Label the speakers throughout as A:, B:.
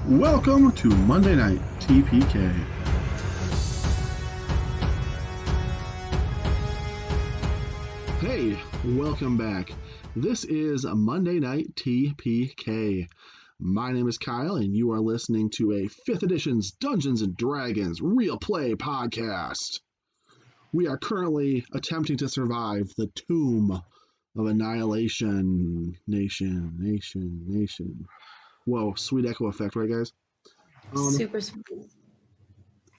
A: Welcome to Monday Night TPK. Hey, welcome back. This is Monday Night TPK. My name is Kyle, and you are listening to a 5th edition's Dungeons & Dragons Real Play podcast. We are currently attempting to survive the Tomb of Annihilation. Nation. Whoa, sweet echo effect, right, guys?
B: Super sweet.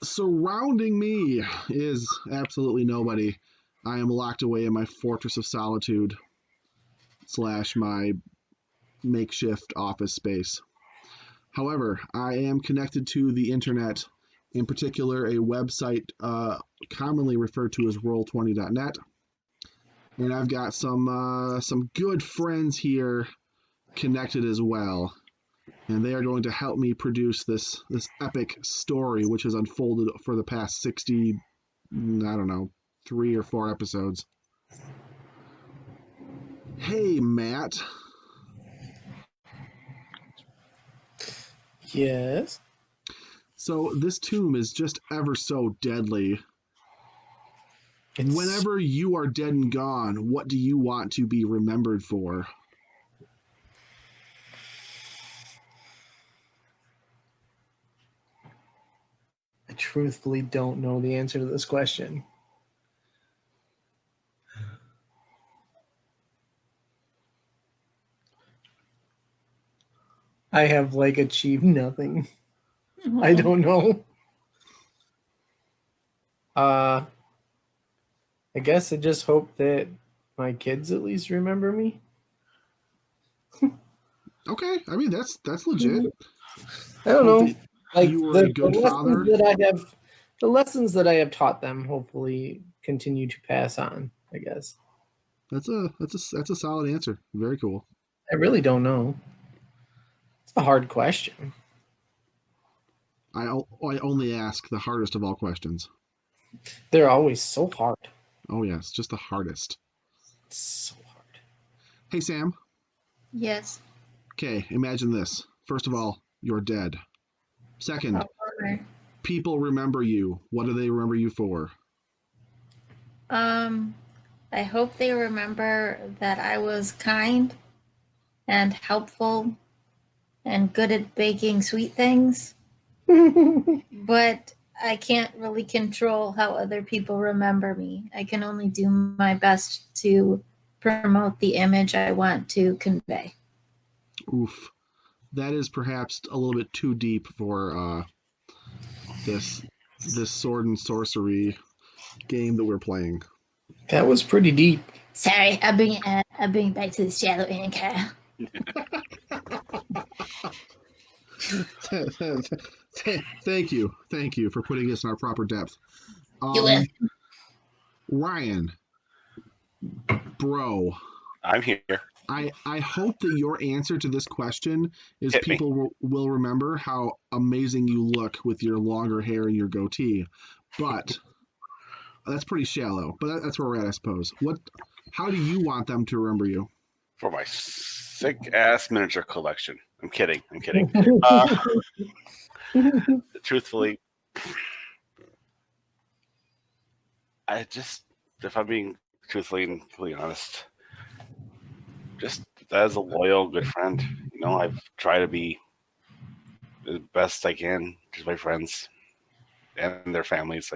A: Surrounding me is absolutely nobody. I am locked away in my fortress of solitude / my makeshift office space. However, I am connected to the internet, in particular a website commonly referred to as roll20.net. And I've got some good friends here connected as well. And they are going to help me produce this epic story, which has unfolded for the past 60, 3 or 4 episodes. Hey, Matt.
C: Yes?
A: So this tomb is just ever so deadly. Whenever you are dead and gone, what do you want to be remembered for?
C: I truthfully don't know the answer to this question. I have achieved nothing. I don't know. I guess I just hope that my kids at least remember me.
A: Okay, I mean that's legit.
C: I don't know.
A: You were a good father.
C: The lessons that I have taught them hopefully continue to pass on, I guess.
A: That's a solid answer. Very cool.
C: I really don't know. It's a hard question.
A: I only ask the hardest of all questions.
C: They're always so hard.
A: Oh yes, just the hardest.
C: It's so hard.
A: Hey Sam.
B: Yes.
A: Okay, imagine this. First of all, you're dead. Second, people remember you. What do they remember you for?
B: I hope they remember that I was kind and helpful and good at baking sweet things. But I can't really control how other people remember me. I can only do my best to promote the image I want to convey.
A: Oof. That is perhaps a little bit too deep for this sword and sorcery game that we're playing.
C: That was pretty deep.
B: Sorry, I'll bring it back to the shallow end, Kyle.
A: Thank you for putting us in our proper depth.
B: You're welcome.
A: Ryan, bro,
D: I'm here.
A: I hope that your answer to this question is people will remember how amazing you look with your longer hair and your goatee. But that's pretty shallow. But that's where we're at, I suppose. How do you want them to remember you?
D: For my sick-ass miniature collection. I'm kidding. Truthfully, if I'm being truthfully and completely honest, just as a loyal, good friend, I've tried to be the best I can to my friends and their families.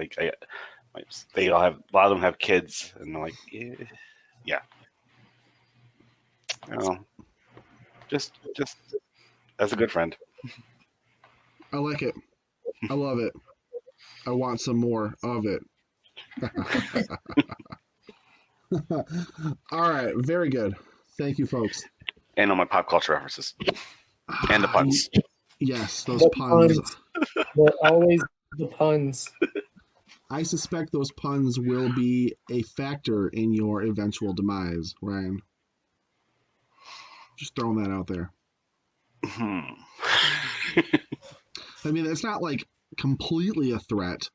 D: They all have, a lot of them have kids, and they're like, yeah. Just as a good friend.
A: I like it. I love it. I want some more of it. All right, very good. Thank you, folks.
D: And all my pop culture references. And the puns.
A: Yes, those puns.
C: They're always the puns.
A: I suspect those puns will be a factor in your eventual demise, Ryan. Just throwing that out there. I mean, it's not completely a threat.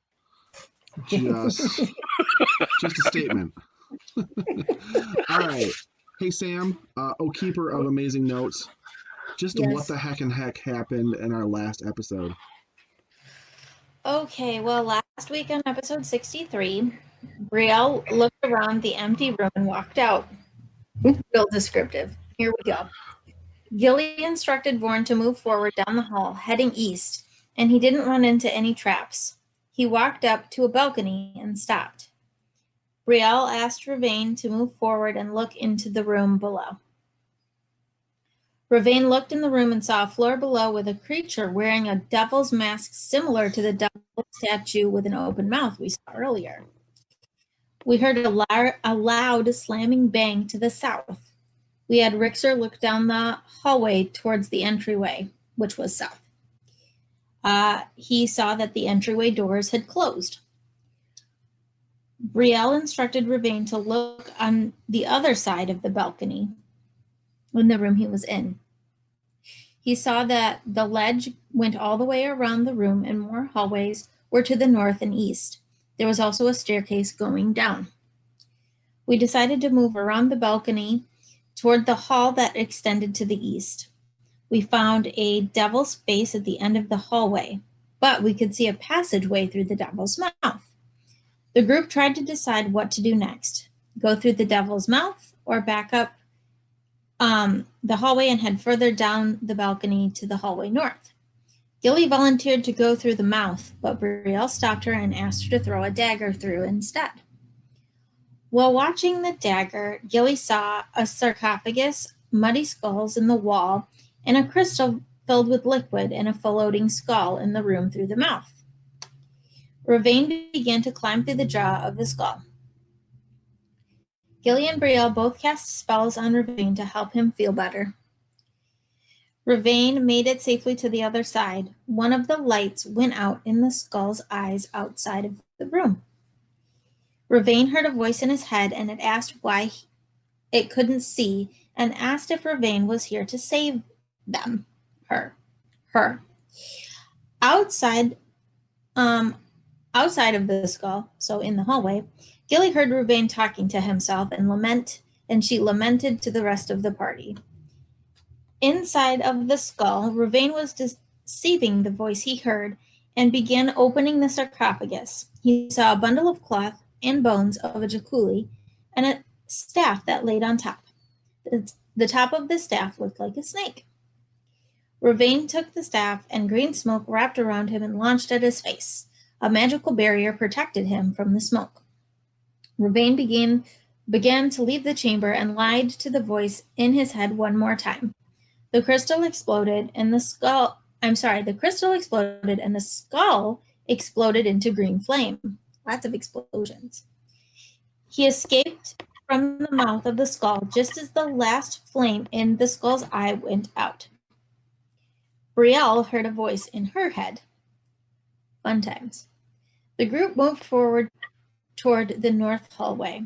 A: Just a statement. All right. Hey, Sam, keeper of amazing notes. Just
B: Yes.
A: what the heck happened in our last episode?
B: Okay, well, last week on episode 63, Brielle looked around the empty room and walked out. Real descriptive. Here we go. Gilly instructed Vorn to move forward down the hall, heading east, and he didn't run into any traps. He walked up to a balcony and stopped. Brielle asked Ravain to move forward and look into the room below. Ravain looked in the room and saw a floor below with a creature wearing a devil's mask similar to the devil statue with an open mouth we saw earlier. We heard a loud slamming bang to the south. We had Rixer look down the hallway towards the entryway, which was south. He saw that the entryway doors had closed. Brielle instructed Ravain to look on the other side of the balcony in the room he was in. He saw that the ledge went all the way around the room and more hallways were to the north and east. There was also a staircase going down. We decided to move around the balcony toward the hall that extended to the east. We found a devil's face at the end of the hallway, but we could see a passageway through the devil's mouth. The group tried to decide what to do next, go through the devil's mouth or back up the hallway and head further down the balcony to the hallway north. Gilly volunteered to go through the mouth, but Brielle stopped her and asked her to throw a dagger through instead. While watching the dagger, Gilly saw a sarcophagus, muddy skulls in the wall, and a crystal filled with liquid and a floating skull in the room through the mouth. Ravain began to climb through the jaw of the skull. Gilly and Brielle both cast spells on Ravain to help him feel better. Ravain made it safely to the other side. One of the lights went out in the skull's eyes outside of the room. Ravain heard a voice in his head, and it asked why it couldn't see, and asked if Ravain was here to save them. Her. Outside of the skull, so in the hallway, Gilly heard Ravain talking to himself and she lamented to the rest of the party. Inside of the skull, Ravain was deceiving the voice he heard and began opening the sarcophagus. He saw a bundle of cloth and bones of a jaculi and a staff that laid on top. The top of the staff looked like a snake. Ravain took the staff, and green smoke wrapped around him and launched at his face. A magical barrier protected him from the smoke. Ravain began to leave the chamber and lied to the voice in his head one more time. The crystal exploded, and the skull exploded into green flame. Lots of explosions. He escaped from the mouth of the skull just as the last flame in the skull's eye went out. Brielle heard a voice in her head. Fun times. The group moved forward toward the north hallway.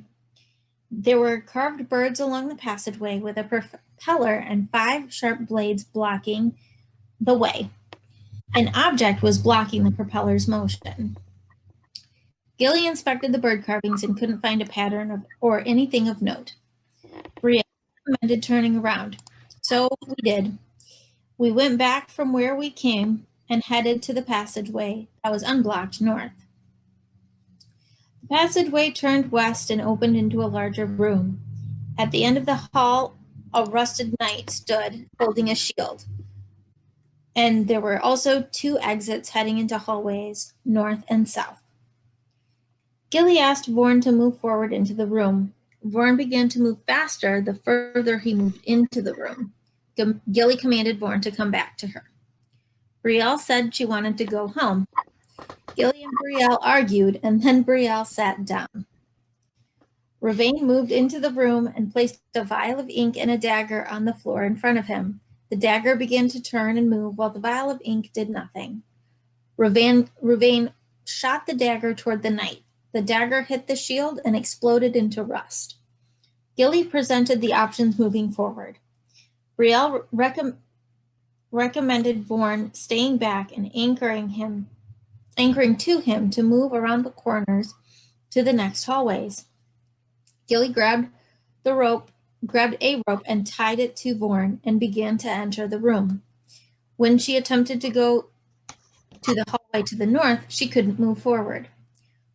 B: There were carved birds along the passageway with a propeller and 5 sharp blades blocking the way. An object was blocking the propeller's motion. Gilly inspected the bird carvings and couldn't find a pattern or anything of note. Brielle recommended turning around. So we did. We went back from where we came and headed to the passageway that was unblocked north. The passageway turned west and opened into a larger room. At the end of the hall, a rusted knight stood holding a shield. And there were also 2 exits heading into hallways, north and south. Gilly asked Vorn to move forward into the room. Vorn began to move faster the further he moved into the room. Gilly commanded Vorn to come back to her. Brielle said she wanted to go home. Gilly and Brielle argued, and then Brielle sat down. Ravain moved into the room and placed a vial of ink and a dagger on the floor in front of him. The dagger began to turn and move while the vial of ink did nothing. Ravain shot the dagger toward the knight. The dagger hit the shield and exploded into rust. Gilly presented the options moving forward. Brielle recommended Vorn staying back and anchoring to him to move around the corners to the next hallways. Gilly grabbed the rope grabbed a rope and tied it to Vorn and began to enter the room. When she attempted to go to the hallway to the north, she couldn't move forward.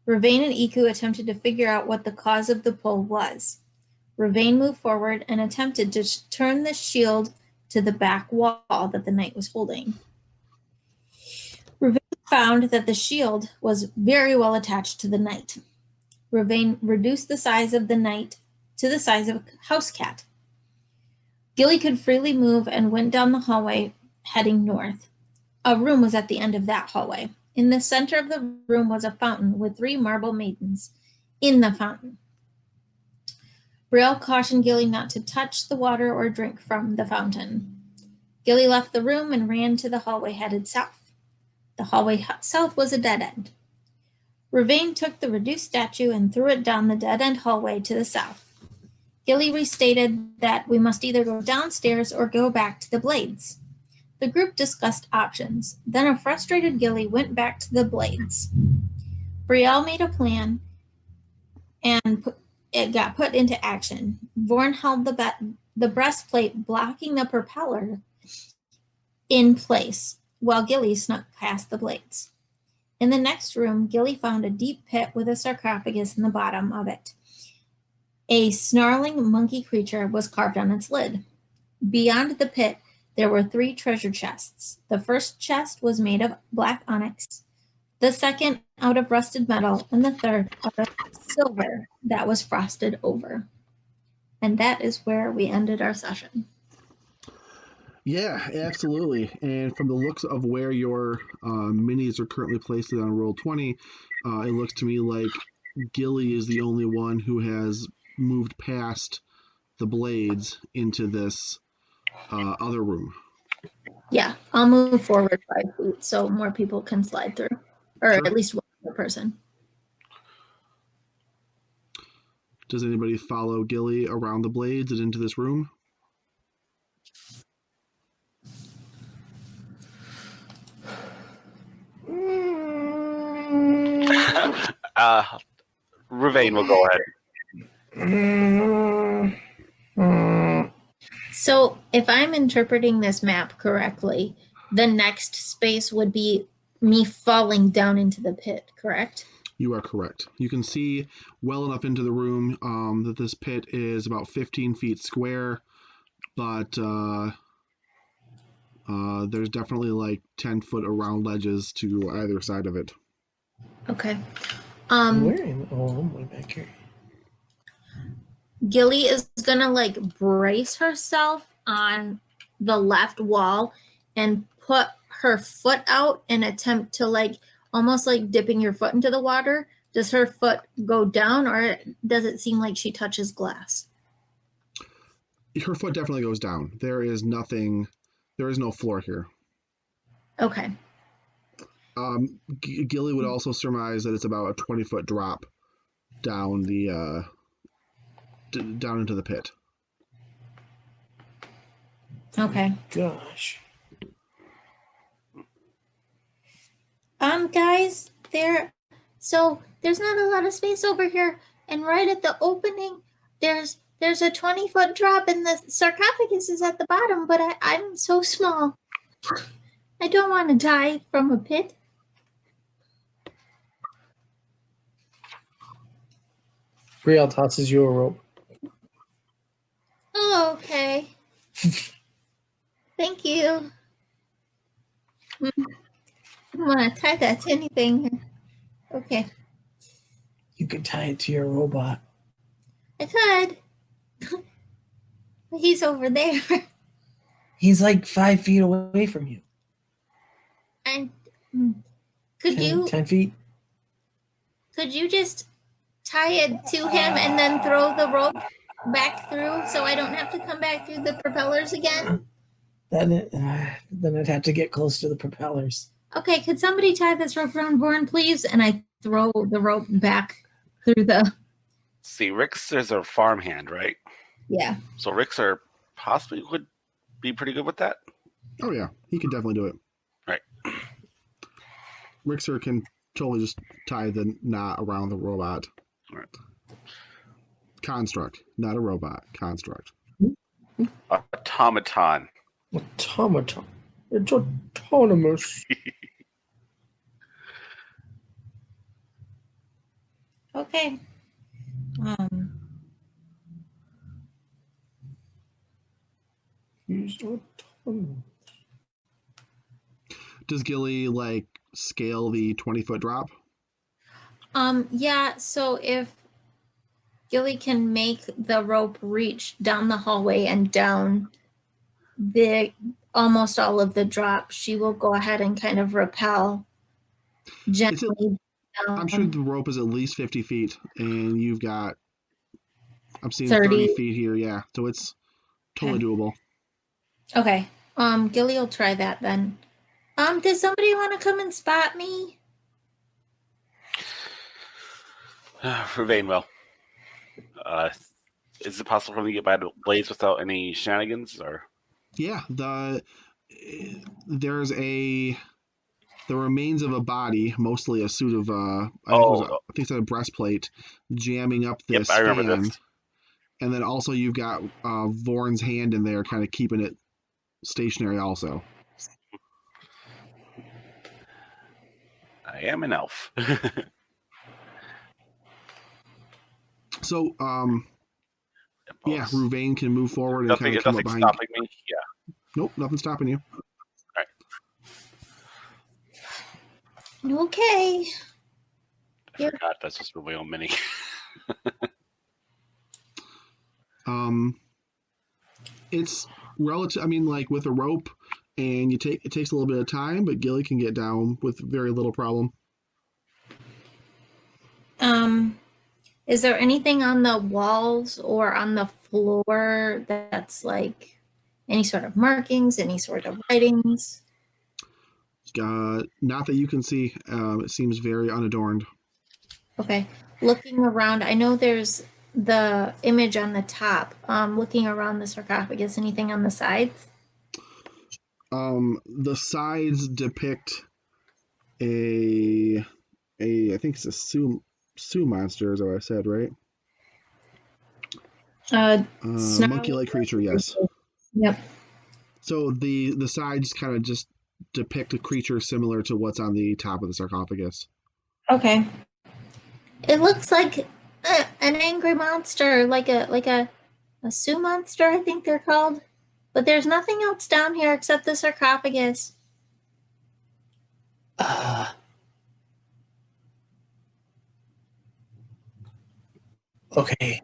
B: Ravain and Iku attempted to figure out what the cause of the pull was. Ravain moved forward and attempted to turn the shield to the back wall that the knight was holding. Ravain found that the shield was very well attached to the knight. Ravain reduced the size of the knight to the size of a house cat. Gilly could freely move and went down the hallway, heading north. A room was at the end of that hallway. In the center of the room was a fountain with 3 marble maidens in the fountain. Brielle cautioned Gilly not to touch the water or drink from the fountain. Gilly left the room and ran to the hallway headed south. The hallway south was a dead end. Ravain took the reduced statue and threw it down the dead-end hallway to the south. Gilly restated that we must either go downstairs or go back to the blades. The group discussed options. Then a frustrated Gilly went back to the blades. Brielle made a plan, and it got put into action. Vorn held the breastplate blocking the propeller in place, while Gilly snuck past the blades. In the next room, Gilly found a deep pit with a sarcophagus in the bottom of it. A snarling monkey creature was carved on its lid. Beyond the pit, there were 3 treasure chests. The first chest was made of black onyx, the second out of rusted metal, and the third out of silver that was frosted over. And that is where we ended our session.
A: Yeah, absolutely. And from the looks of where your minis are currently placed on Roll20, it looks to me like Gilly is the only one who has moved past the blades into this other room.
B: Yeah, I'll move forward 5 feet so more people can slide through, or
A: Sure.
B: at least one other person.
A: Does anybody follow Gilly around the blades and into this room?
D: Ravain will go ahead.
B: So if I'm interpreting this map correctly, the next space would be me falling down into the pit, correct?
A: You are correct. You can see well enough into the room that this pit is about 15 feet square, but there's definitely like 10-foot around ledges to either side of it.
B: Okay.
C: I'm way back here.
B: Gilly is gonna like brace herself on the left wall and put her foot out and attempt to like almost like dipping your foot into the water. Does her foot go down or does it seem like she touches glass?
A: Her foot definitely goes down. There is no floor here.
B: Okay.
A: Gilly would also surmise that it's about a 20-foot drop down the down into the pit.
B: Okay.
C: Gosh.
B: Guys, there's not a lot of space over here, and right at the opening, there's a 20-foot drop, and the sarcophagus is at the bottom. But I'm so small. I don't want to die from a pit.
C: Brielle tosses you a rope.
B: Oh, okay. Thank you. I don't want to tie that to anything. Okay.
C: You could tie it to your robot.
B: I could. But he's over there.
C: He's like 5 feet away from you.
B: And could you
C: 10 feet?
B: Could you just tie it to him and then throw the rope back through so I don't have to come back through the propellers again?
C: Then I'd have to get close to the propellers.
B: Okay, could somebody tie this rope around Vorn, please? And I throw the rope back through the...
D: See, Rickster's a farmhand, right?
B: Yeah.
D: So Rickster possibly would be pretty good with that.
A: Oh yeah, he could definitely do it.
D: Right.
A: Rickster can totally just tie the knot around the robot.
D: Right.
A: Construct, not a robot. Construct.
D: Automaton.
C: Automaton. It's autonomous.
B: Okay.
C: He's autonomous.
A: Does Gilly like scale the 20-foot drop?
B: Yeah, so if Gilly can make the rope reach down the hallway and down the almost all of the drop, she will go ahead and kind of rappel gently down.
A: I'm sure the rope is at least 50 feet, and you've got, I'm seeing
B: 30.
A: 30 feet here, yeah. So it's totally doable.
B: Okay. Gilly will try that then. Does somebody want to come and spot me?
D: Vervain will. Is it possible for me to get by the blaze without any shenanigans? Or
A: Yeah, there's the remains of a body, mostly a suit of I think it's a breastplate, jamming up this
D: I remember
A: fan.
D: this.
A: And then also you've got Vorn's hand in there, kind of keeping it stationary. Also,
D: I am an elf.
A: so yeah, Ruvain can move forward and kind of come up behind.
D: Stopping me. Yeah.
A: Nope, nothing's stopping you.
B: Okay.
D: I forgot that's just my own mini.
A: It's relative. I mean, like with a rope, and it takes a little bit of time, but Gilly can get down with very little problem.
B: Is there anything on the walls or on the floor that's like any sort of markings, any sort of writings?
A: Not that you can see. It seems very unadorned.
B: Okay. Looking around, I know there's the image on the top. Looking around the sarcophagus, anything on the sides?
A: The sides depict I think it's a Sioux monster, is what I said, right? Monkey-like creature, yes.
B: Yep.
A: So the sides kind of just depict a creature similar to what's on the top of the sarcophagus.
B: Okay. It looks like an angry monster, like a Sioux monster, I think they're called. But there's nothing else down here except the sarcophagus.
C: Okay.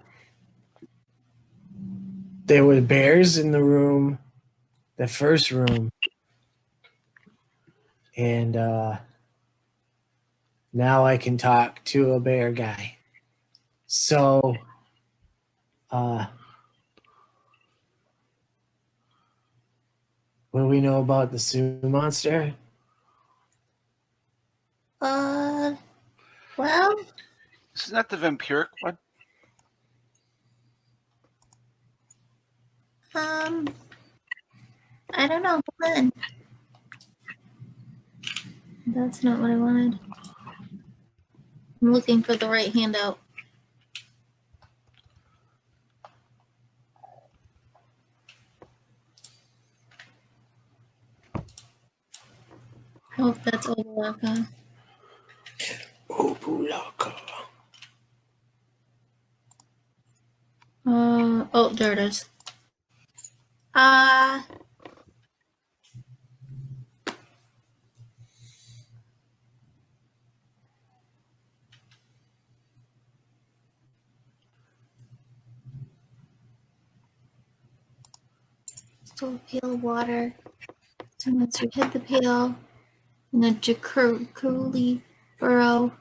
C: There were bears in the room, the first room. And now I can talk to a bear guy. So, what do we know about the Sioux monster?
B: Well,
D: Isn't that the vampiric one?
B: I don't know. Hold on. That's not what I wanted. I'm looking for the right handout. Oh, that's Obalaka.
C: Obalaka.
B: Oh, there it is. Still pail of water. So once you hit the pail in a Jaculi burrow.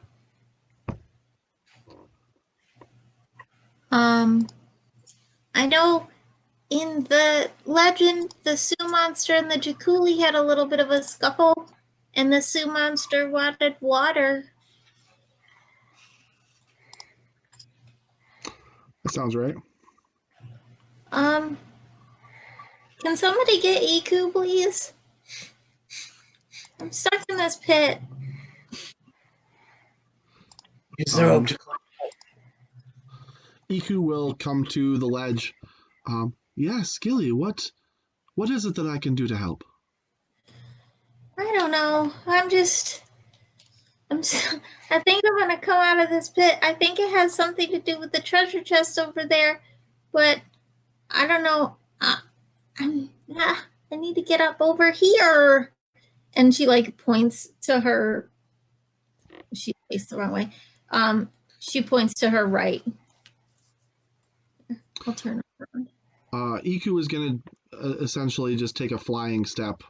B: I know in the legend, the Sioux monster and the Jaculi had a little bit of a scuffle, and the Sioux monster wanted water.
A: That sounds right.
B: Can somebody get Iku, please? I'm stuck in this pit.
C: Is there
A: Iku will come to the ledge. Yes, Gilly, what is it that I can do to help?
B: I don't know. I think I'm gonna come out of this pit. I think it has something to do with the treasure chest over there, but I don't know. I need to get up over here. And she like points to her. She faced the wrong way. She points to her right. I'll turn around.
A: Iku is going to essentially just take a flying step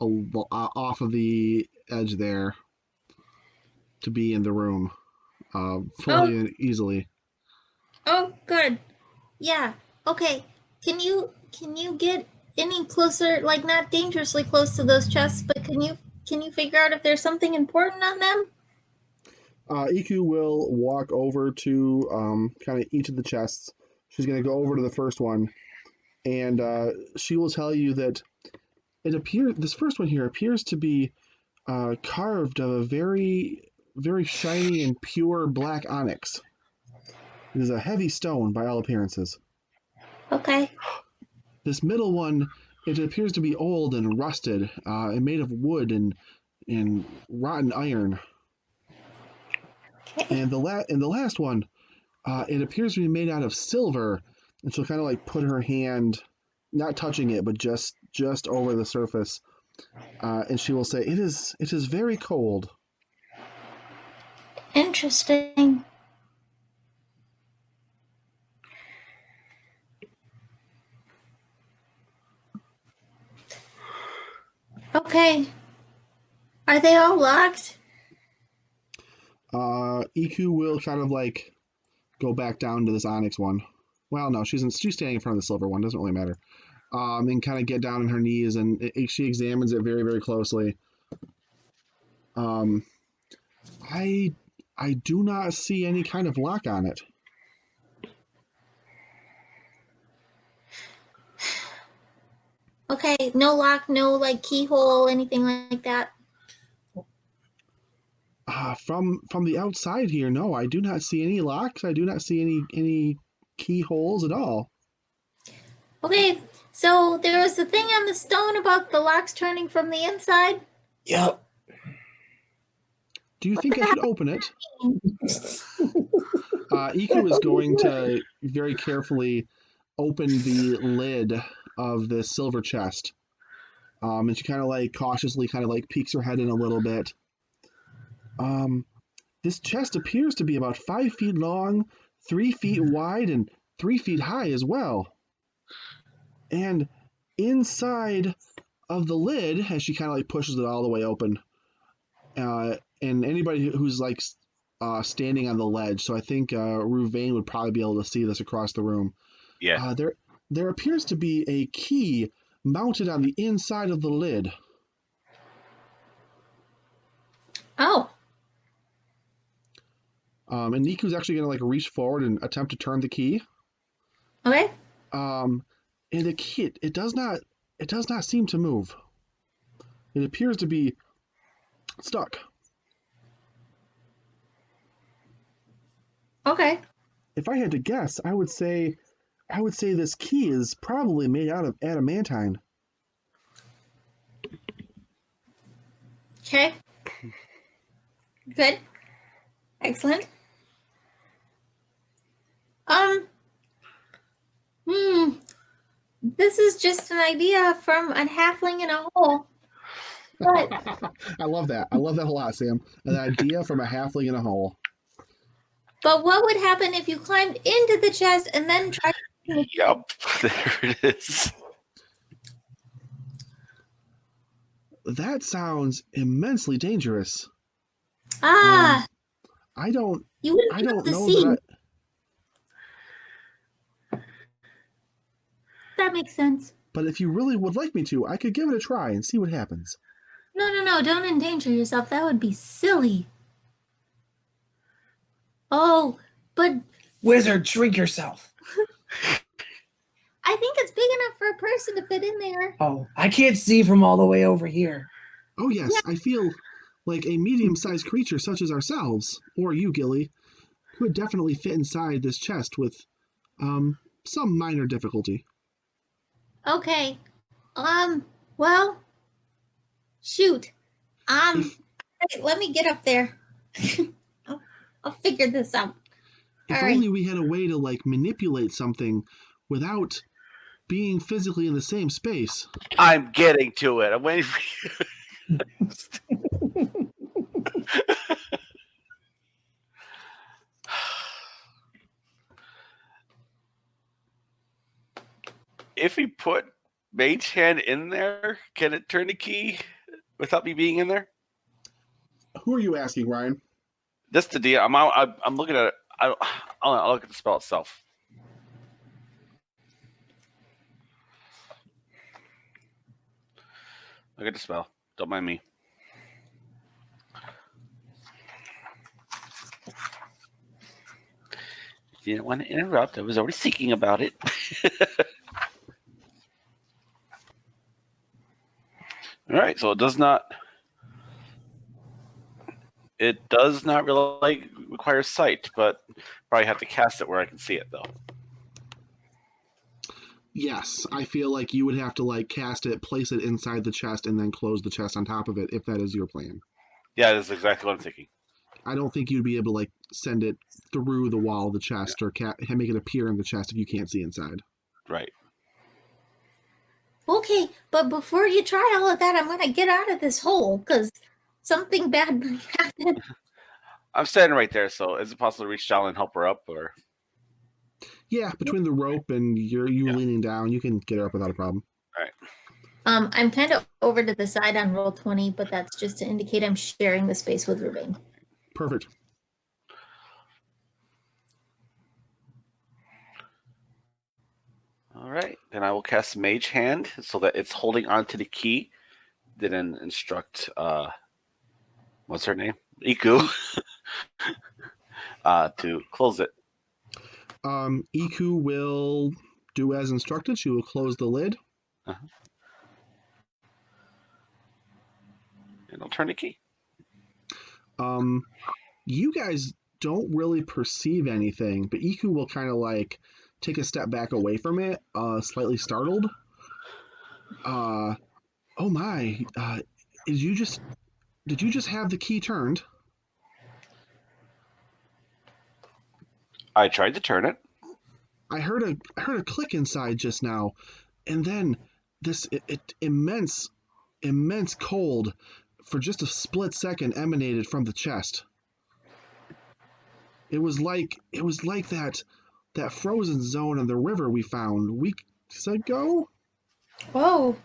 A: off of the edge there to be in the room fully and easily.
B: Oh, good. Yeah. Okay. Can you get any closer? Like not dangerously close to those chests, but can you figure out if there's something important on them?
A: Iku will walk over to kind of each of the chests. She's going to go over to the first one, and she will tell you that this first one here appears to be carved of a very, very shiny and pure black onyx. It is a heavy stone by all appearances.
B: Okay.
A: This middle one, it appears to be old and rusted, and made of wood and rotten iron.
B: Okay.
A: And the last one, it appears to be made out of silver, and she'll kind of like put her hand, not touching it, but just over the surface, and she will say, "It is very cold."
B: Interesting. Okay. Are they all locked?
A: Iku will kind of like go back down to this onyx one. Well, no, she's standing in front of the silver one. Doesn't really matter. And kind of get down on her knees, and she examines it very, very closely. I do not see any kind of lock on it.
B: Okay, no lock, no like keyhole, anything like that.
A: From the outside here, no, I do not see any locks. I do not see any keyholes at all.
B: Okay, so there was a thing on the stone about the locks turning from the inside.
C: Yep.
A: Do you think I should open it? Iku is going to very carefully open the lid of the silver chest. And she kind of like cautiously kind of like peeks her head in a little bit. This chest appears to be about 5 feet long, 3 feet wide, and 3 feet high as well. And inside of the lid, as she kind of like pushes it all the way open, and anybody who's like standing on the ledge, so I think Ruvain would probably be able to see this across the room.
D: Yeah.
A: There appears to be a key mounted on the inside of the lid.
B: Oh.
A: And Niku's actually going to like reach forward and attempt to turn the key.
B: Okay.
A: And the key, it does not seem to move. It appears to be stuck.
B: Okay.
A: If I had to guess, I would say this key is probably made out of adamantine.
B: Okay. Good. Excellent. This is just an idea from a halfling in a hole. But
A: I love that. I love that a lot, Sam. An idea from a halfling in a hole.
B: But what would happen if you climbed into the chest and then tried to...
D: Yep, there it is.
A: That sounds immensely dangerous.
B: Ah,
A: I don't
B: you wouldn't
A: I
B: be able
A: don't
B: to
A: know
B: see.
A: that
B: That makes sense.
A: but if you really would like me to, I could give it a try and see what happens.
B: No, don't endanger yourself. That would be silly. Oh, but
C: Wizard, shrink yourself.
B: I think it's big enough for a person to fit in there.
C: Oh, I can't see from all the way over here.
A: Oh yes, I feel like a medium-sized creature such as ourselves, or you, Gilly, could definitely fit inside this chest with Some minor difficulty.
B: Okay. Well, shoot.
A: If
B: Hey, let me get up there. I'll figure this out.
A: if
B: All right.
A: only we had a way to like manipulate something without being physically in the same space.
D: I'm getting to it. I'm waiting for you. If we put Mage Hand in there, can it turn the key without me being in there?
A: Who are you asking, Ryan?
D: That's the deal. I'm looking at it. I'll look at the spell itself. Look at the spell. Don't mind me. Didn't want to interrupt. I was already thinking about it. All right, so it does not really require sight, but probably have to cast it where I can see it though.
A: Yes, I feel like you would have to like cast it, place it inside the chest, and then close the chest on top of it if that is your plan.
D: Yeah, that's exactly what I'm thinking.
A: I don't think you'd be able to like send it through the wall of the chest or make it appear in the chest if you can't see inside.
D: Right.
B: Okay, but before you try all of that, I'm gonna get out of this hole because something bad might happen.
D: I'm standing right there, so is it possible to reach down and help her up, or?
A: Yeah, between the rope and you leaning down, you can get her up without a problem.
D: All right.
B: I'm kind of over to the side on roll 20, but that's just to indicate I'm sharing the space with Ruben.
A: Perfect.
D: All right, then I will cast Mage Hand so that it's holding onto the key. Then instruct, what's her name? Iku, to close it.
A: Iku will do as instructed. She will close the lid.
D: Uh-huh. And I'll turn the key.
A: You guys don't really perceive anything, but Iku will kind of like take a step back away from it, slightly startled. Oh my! Did you just have the key turned?
D: I tried to turn it.
A: I heard a click inside just now, and then this immense cold for just a split second emanated from the chest. It was like that frozen zone in the river we found weeks ago.
B: Oh,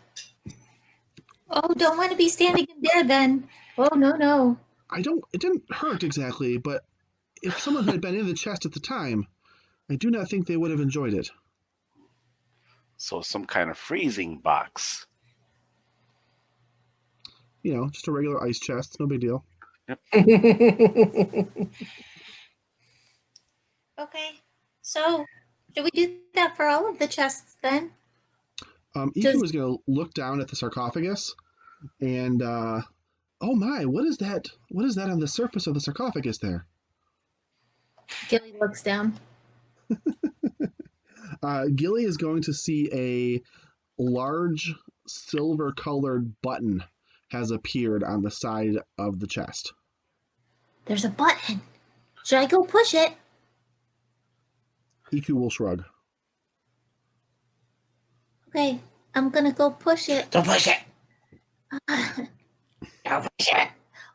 B: don't want to be standing in there then. Oh no.
A: It didn't hurt exactly, but if someone had been in the chest at the time, I do not think they would have enjoyed it.
D: So some kind of freezing box.
A: You know, just a regular ice chest, no big deal.
D: Yep.
B: Okay, so should we do that for all of the chests then?
A: Iku was going to look down at the sarcophagus, and oh my, what is that? What is that on the surface of the sarcophagus there?
B: Gilly looks down.
A: Gilly is going to see a large silver-colored button has appeared on the side of the chest.
B: There's a button. Should I go push it?
A: Iku will shrug.
B: Okay, I'm gonna go push it.
C: Don't push it. Don't push it.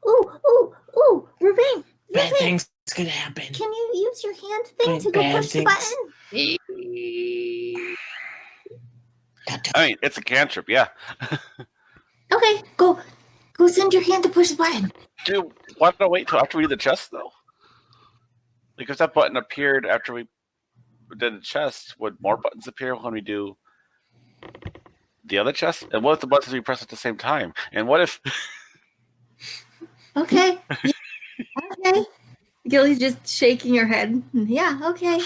B: Ooh, Ruben,
C: Bad things could happen.
B: can you use your hand thing to go push the button?
D: I mean, it's a cantrip, yeah.
B: Okay, go send your hand to push the button.
D: Dude, why don't I wait till after we do the chest, though? Because that button appeared after we did the chest. Would more buttons appear when we do the other chest? And what if the buttons we press at the same time? And what if...
B: Okay. Okay. Gilly's just shaking her head. Yeah, okay.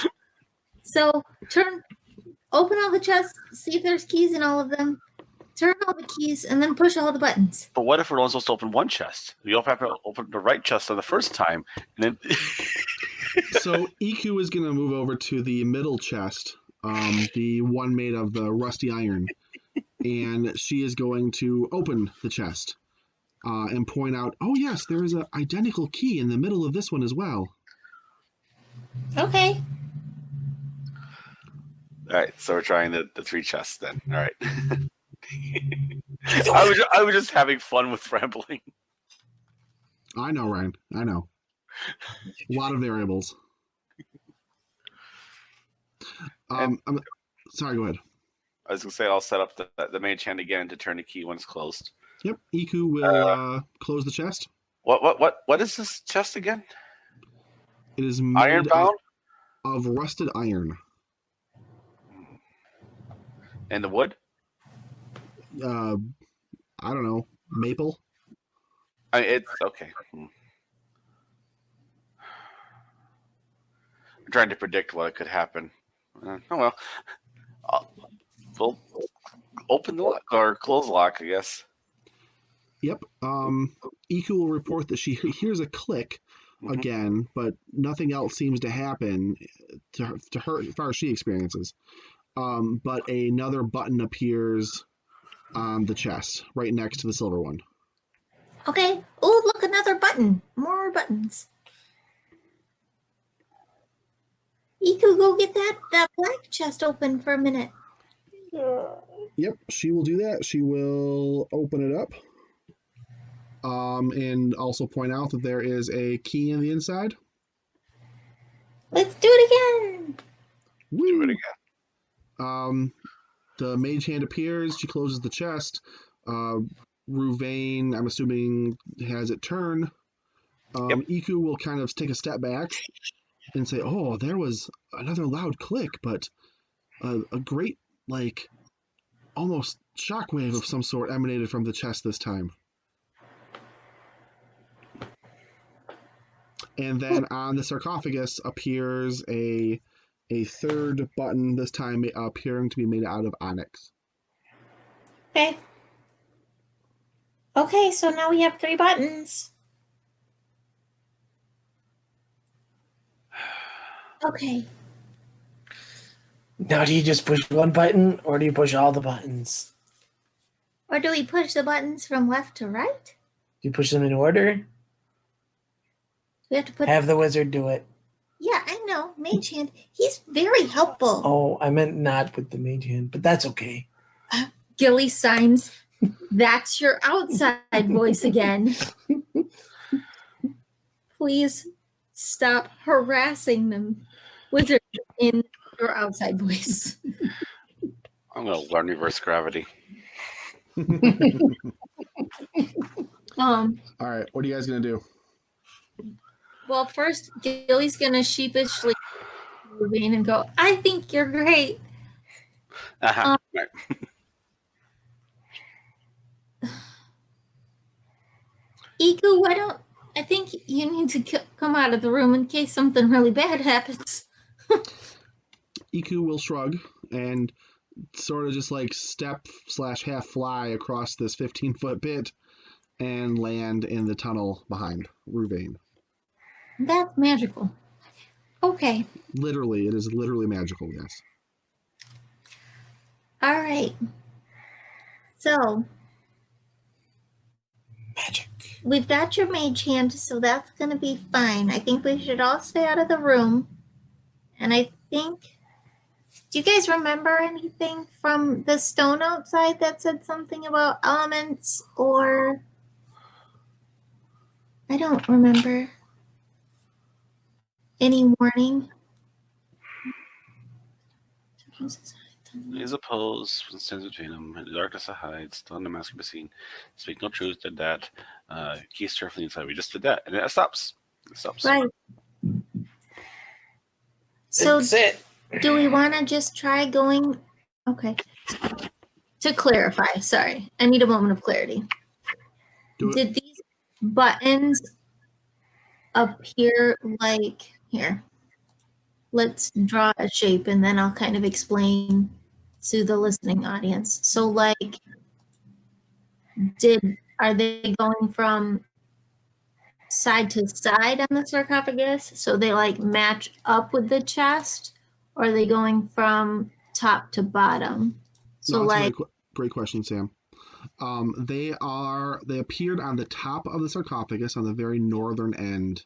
B: So open all the chests, see if there's keys in all of them, turn all the keys, and then push all the buttons.
D: But what if we're only supposed to open one chest? We all have to open the right chest on the first time, and then...
A: So Iku is going to move over to the middle chest, the one made of the rusty iron, and she is going to open the chest and point out, oh yes, there is an identical key in the middle of this one as well.
B: Okay.
D: All right, so we're trying the 3 chests then. All right. I was just having fun with rambling.
A: I know, Ryan. I know. A lot of variables. Sorry, go ahead.
D: I was gonna say I'll set up the mage hand again to turn the key when it's closed.
A: Yep, Iku will close the chest.
D: What is this chest again?
A: It is made
D: Ironbound?
A: of rusted iron.
D: And the wood?
A: I don't know, maple.
D: It's okay. I'm trying to predict what could happen. Oh well. We'll open the lock or close the lock, I guess.
A: Yep. Iku will report that she hears a click again, but nothing else seems to happen to her as far as she experiences. But another button appears on the chest, right next to the silver one.
B: Okay. Oh, look, another button. More buttons. Iku, go get that black chest open for a minute.
A: Yep, she will do that. She will open it up. And also point out that there is a key in the inside.
B: Let's do it again.
A: Woo!
D: Do it again.
A: The mage hand appears. She closes the chest. Ruvain, I'm assuming, has it turn.
D: Yep.
A: Iku will kind of take a step back and say, oh, there was another loud click, but a great, like, almost shockwave of some sort emanated from the chest this time. And then on the sarcophagus appears a third button, this time appearing to be made out of onyx.
B: Okay. Okay, so now we have 3 buttons. Okay.
C: Now, do you just push one button or do you push all the buttons?
B: Or do we push the buttons from left to right?
C: Do you push them in order?
B: We have to put.
C: Have the wizard do it.
B: Yeah, I know. Mage hand. He's very helpful.
C: Oh, I meant not with the mage hand, but that's okay.
B: Gilly signs. That's your outside voice again. Please stop harassing them, wizard, in your outside voice.
D: I'm gonna learn reverse gravity.
A: All right, what are you guys gonna do?
B: Well, first, Gilly's gonna sheepishly Ruvain and go, I think you're great.
D: Right.
B: Iku, I think you need to come out of the room in case something really bad happens.
A: Iku will shrug and sort of just like step/half fly across this 15-foot pit and land in the tunnel behind Ruvain.
B: That's magical. Okay.
A: Literally, it is literally magical, yes.
B: All right. So,
C: Magic.
B: we've got your mage hand, so that's going to be fine. I think we should all stay out of the room. And I think, do you guys remember anything from the stone outside that said something about elements or? I don't remember. Any warning?
D: Is opposed, stands between them. In the darkness it hides, still in the mask can be seen. Speak no truth, did that. Keys carefully inside. We just did that. And it stops. It stops.
B: Right. So
C: That's it.
B: do we want to just try going? Okay. To clarify, sorry. I need a moment of clarity.
A: Do it.
B: Did these buttons appear like, here, let's draw a shape and then I'll kind of explain to the listening audience. So like, are they going from side to side on the sarcophagus, so they like match up with the chest, or are they going from top to bottom? So
A: No, that's
B: like,
A: a great question, Sam. They appeared on the top of the sarcophagus on the very northern end,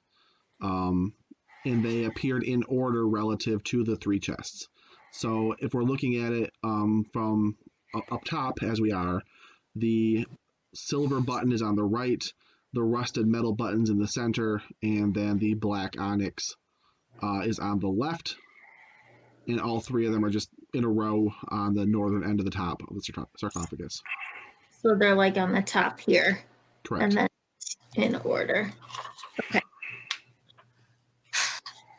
A: and they appeared in order relative to the three chests. So if we're looking at it from up top, as we are, the silver button is on the right, the rusted metal button's in the center, and then the black onyx is on the left. And all three of them are just in a row on the northern end of the top of the sarcophagus.
B: so they're like on the top here,
A: Correct.
B: and then in order. Okay.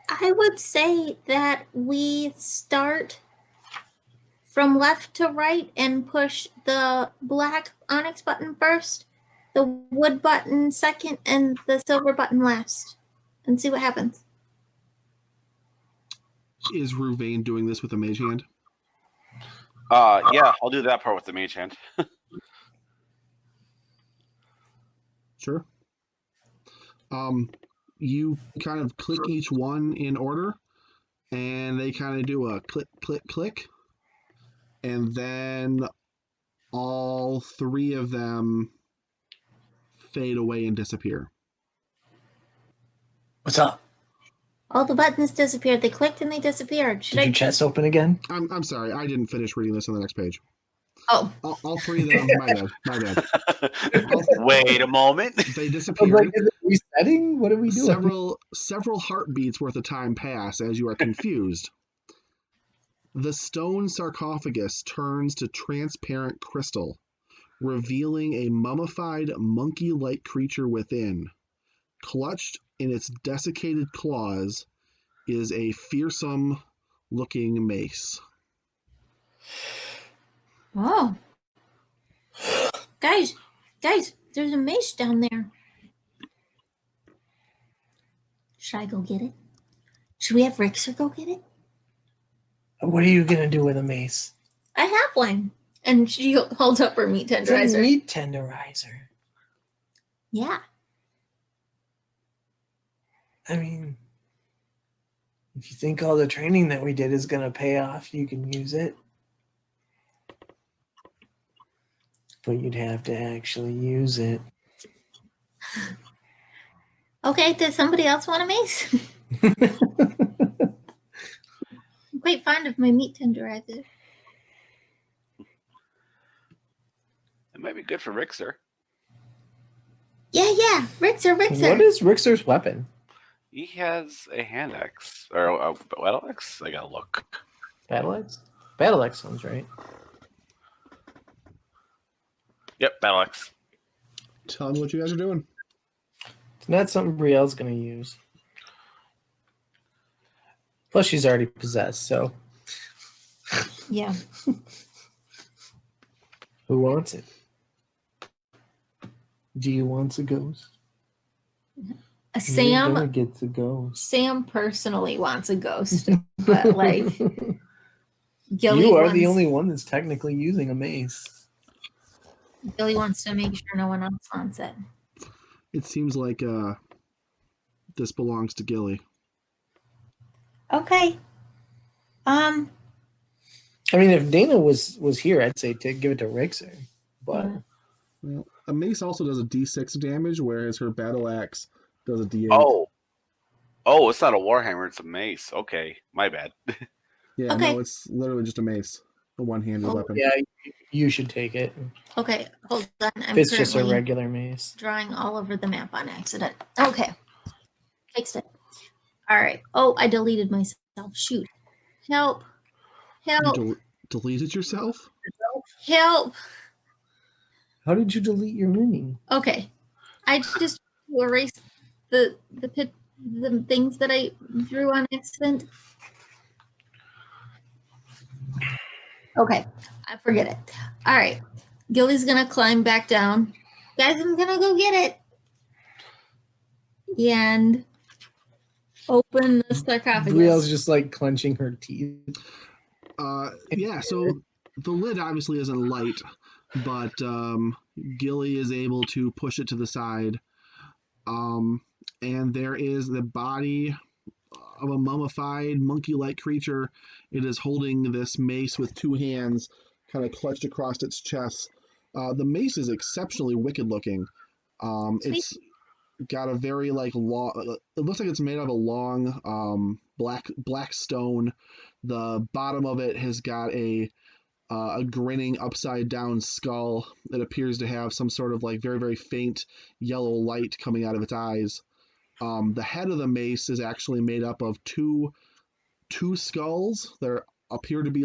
B: I would say that we start from left to right and push the black onyx button first, the wood button second, and the silver button last, and see what happens.
A: Is Ruvain doing this with a mage hand?
D: Yeah, I'll do that part with the mage hand.
A: Sure. You kind of click each one in order, and they kind of do a click, click, click, and then all three of them fade away and disappear.
C: What's up?
B: All the buttons disappeared. They clicked and they disappeared.
C: Did your chest open again?
A: I'm sorry, I didn't finish reading this on the next page.
B: Oh,
A: All three of them. My bad.
D: Wait a moment.
A: They
C: I was
A: disappeared.
C: like, is it resetting? What are we doing?
A: Several heartbeats worth of time pass as you are confused. The stone sarcophagus turns to transparent crystal, revealing a mummified monkey-like creature within. Clutched in its desiccated claws is a fearsome-looking mace.
B: oh, guys, there's a mace down there. Should I go get it? Should we have Rixer go get it?
C: What are you gonna do with a mace?
B: I have one. And she holds up her meat
C: It's a
B: tenderizer.
C: meat tenderizer.
B: Yeah.
C: I mean, if you think all the training that we did is gonna pay off, you can use it. But you'd have to actually use it.
B: Okay, does somebody else want a mace? I'm quite fond of my meat tenderizer.
D: It might be good for Rixer.
B: Yeah, Rixer.
C: What is Rixer's weapon?
D: He has a hand axe or a battle axe. I gotta look.
C: Battle axe? Battle axe sounds right.
D: Yep, battle axe.
A: Tell me what you guys are doing.
C: It's not something Brielle's gonna use. Plus, she's already possessed, so
B: Yeah.
C: who wants it? Do you want a ghost?
B: Sam
C: gets a ghost.
B: Sam personally wants a ghost, but like Gilly
C: You are
B: wants,
C: the only one that's technically using a mace.
B: Gilly wants to make sure no one else wants it.
A: It seems like this belongs to Gilly.
B: Okay.
C: I mean, if Dana was here, I'd say to give it to Rixer. But
A: Well, a mace also does a d6 damage, whereas her battle axe does a d8.
D: Oh, it's not a warhammer; it's a mace. Okay, my bad.
A: Yeah,
B: Okay.
A: no, it's literally just a mace, a one-handed
B: Oh,
A: weapon.
C: yeah, you should take it.
B: Okay, hold on. I'm
C: It's just a
B: currently
C: regular mace.
B: drawing all over the map on accident. Okay. Fixed it. All right. Oh, I deleted myself. Shoot. Help.
A: You deleted yourself?
B: Help.
C: How did you delete your mini?
B: Okay. I just erased the things that I drew on accident. Okay. I forget it. All right. Gilly's gonna climb back down. Guys, I'm gonna go get it. And open the sarcophagus.
C: Brielle's just like clenching her teeth.
A: Yeah, so the lid obviously isn't light, but Gilly is able to push it to the side. and there is the body of a mummified monkey-like creature. It is holding this mace with two hands, kind of clutched across its chest. The mace is exceptionally wicked looking.
B: Sweet.
A: It's got a very long. It looks like it's made out of a long black stone. The bottom of it has got a grinning upside down skull that appears to have some sort of very very faint yellow light coming out of its eyes. The head of the mace is actually made up of two skulls that appear to be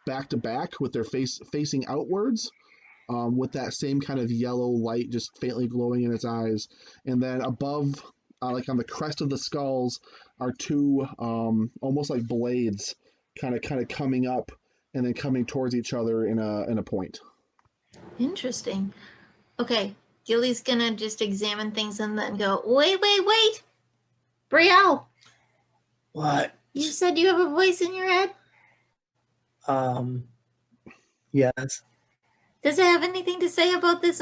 A: back to back with their facing outwards, with that same kind of yellow light just faintly glowing in its eyes. And then above, on the crest of the skulls, are two almost like blades, kind of coming up and then coming towards each other in a point.
B: Interesting. Okay, Gilly's gonna just examine things and then go, wait. Brielle,
C: What?
B: you said you have a voice in your head?
C: Yes.
B: Does it have anything to say about this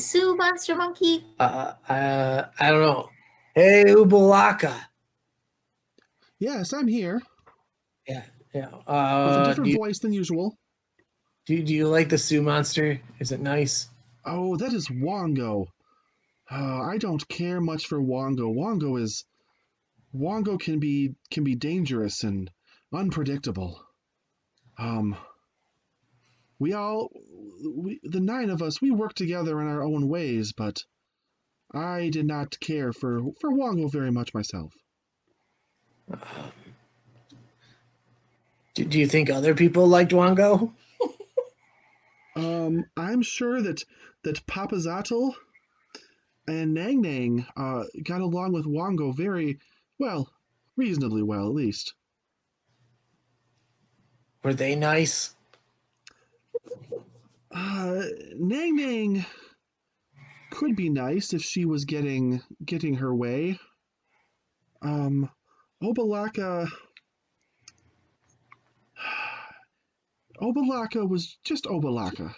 B: Sue monster monkey?
C: I don't know. Hey, Ubalaka.
A: Yes, I'm here.
C: Yeah.
A: With a different
C: Do
A: voice than usual.
C: you like the Sioux monster? Is it nice?
A: Oh, that is Wongo. I don't care much for Wongo. Wongo can be dangerous and unpredictable. The 9 of us, we work together in our own ways, but I did not care for Wongo very much myself.
C: Do you think other people liked Wango?
A: I'm sure that Papazatl and Nang Nang got along with Wongo very well, reasonably well at least.
C: Were they nice?
A: Nang Nang could be nice if she was getting her way. Obalaka was just Obalaka.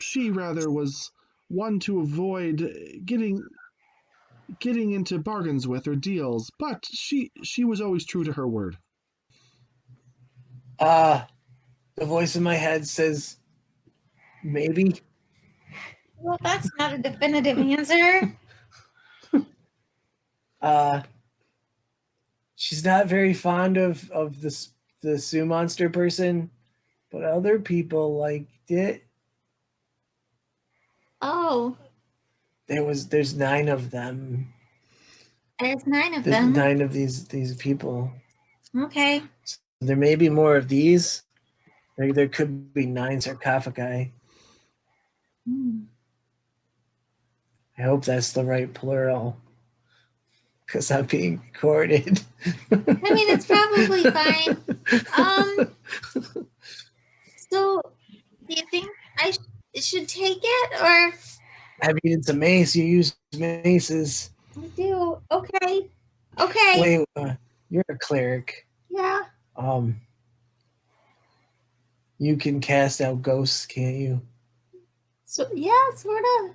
A: She rather was one to avoid getting into bargains with or deals, but she was always true to her word.
C: The voice in my head says maybe.
B: Well, that's not a definitive answer.
C: She's not very fond of the Sioux monster person, but other people liked it.
B: Oh,
C: There's 9 of them.
B: there's 9 of
C: There's
B: them.
C: 9 of these people.
B: Okay.
C: So there may be more of these. There could be 9 sarcophagi. I hope that's the right plural, because I'm being recorded.
B: I mean, it's probably fine. So, do you think I should take it, or?
C: I mean, it's a mace. You use maces.
B: I do. Okay.
C: Wait, you're a cleric.
B: Yeah.
C: You can cast out ghosts, can't you?
B: So yeah, sort of.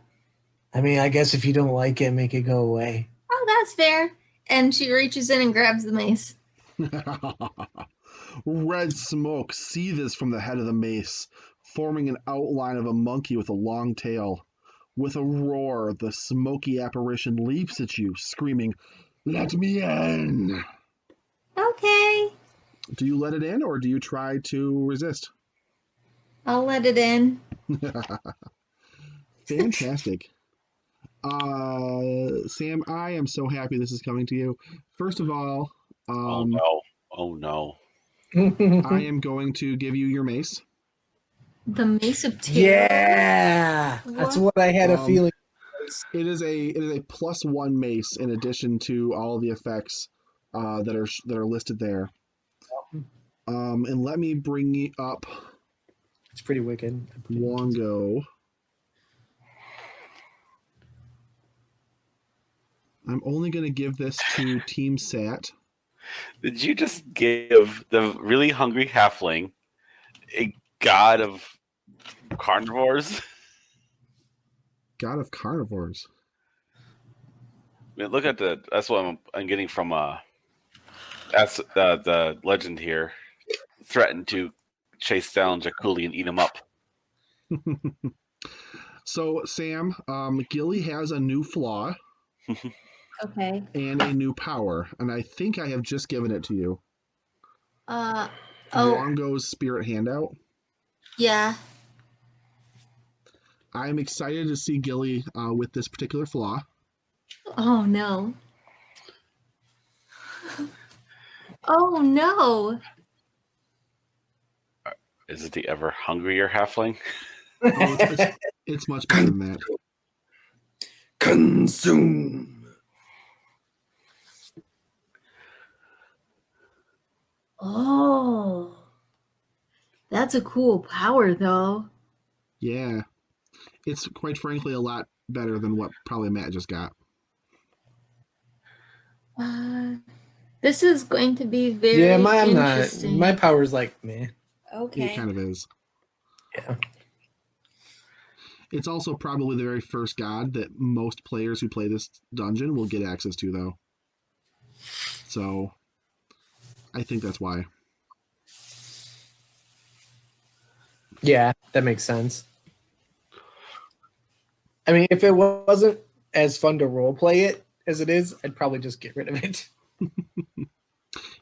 C: I mean, I guess if you don't like it, make it go away.
B: Oh, that's fair. And she reaches in and grabs the mace.
A: Red smoke seethes from the head of the mace, forming an outline of a monkey with a long tail. With a roar, the smoky apparition leaps at you, screaming, "Let me in!"
B: Okay.
A: Do you let it in, or do you try to resist?
B: I'll let it in.
A: Fantastic. Sam, I am so happy this is coming to you. First of all,
D: Oh no.
A: I am going to give you your mace.
B: The mace of terror.
C: Yeah, that's what I had a feeling.
A: It is a +1 mace in addition to all the effects that are listed there. And let me bring you up.
C: It's pretty wicked.
A: Wongo. I'm only going to give this to Team Sat.
D: Did you just give the really hungry halfling a god of carnivores?
A: God of carnivores.
D: mean, look at that's what I'm getting from that's the legend here. Threatened to chase down Jakuli and eat him up.
A: So, Sam, Gilly has a new flaw
B: Okay.
A: and a new power, and I think I have just given it to you.
B: Oh,
A: Longo's spirit handout.
B: yeah.
A: I'm excited to see Gilly with this particular flaw.
B: Oh, no. Oh, no.
D: Is it the ever hungrier halfling?
A: Oh, it's much better than that.
C: Consume.
B: Oh. That's a cool power, though.
A: Yeah. It's quite frankly a lot better than what probably Matt just got.
B: This is going to be very
C: Yeah, I'm not.
B: interesting.
C: My power's like meh.
B: Okay.
A: It kind of is.
C: Yeah.
A: It's also probably the very first god that most players who play this dungeon will get access to, though. So, I think that's why.
C: Yeah, that makes sense. I mean, if it wasn't as fun to roleplay it as it is, I'd probably just get rid of it.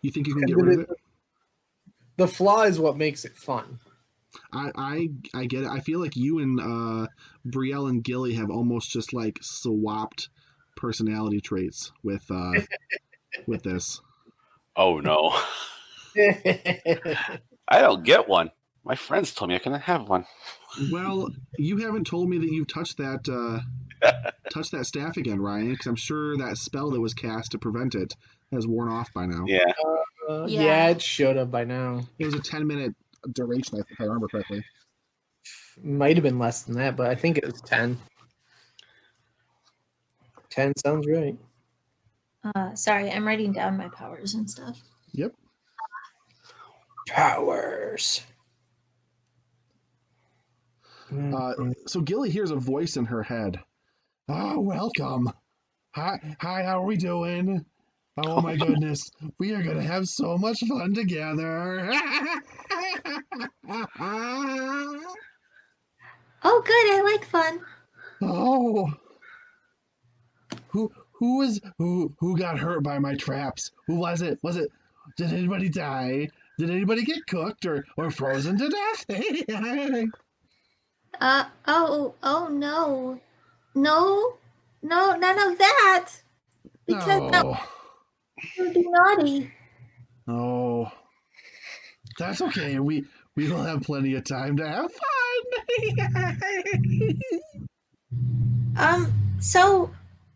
A: You think you can get rid of it?
C: The flaw is what makes it fun.
A: I get it. I feel like you and Brielle and Gilly have almost just like swapped personality traits with this.
D: Oh no, I don't get one. My friends told me I couldn't have one.
A: Well, you haven't told me that you've touched that staff again, Ryan, because I'm sure that spell that was cast to prevent it has worn off by now.
D: Yeah.
C: Yeah, it should have by now.
A: It was a 10-minute duration, if I remember correctly.
C: Might have been less than that, but I think it was 10. 10 sounds right.
B: Sorry, I'm writing down my powers and stuff.
A: Yep.
C: Powers.
A: So Gilly hears a voice in her head. Oh, welcome. Hi, how are we doing? Oh my goodness, we are gonna have so much fun together.
B: Oh, good. I like fun.
A: Oh, who got hurt by my traps? Who was it? Did anybody die? Did anybody get cooked or frozen to death?
B: Oh no. No, none of that. Because that would be naughty.
A: Oh, that's okay. We will have plenty of time to have fun.
B: So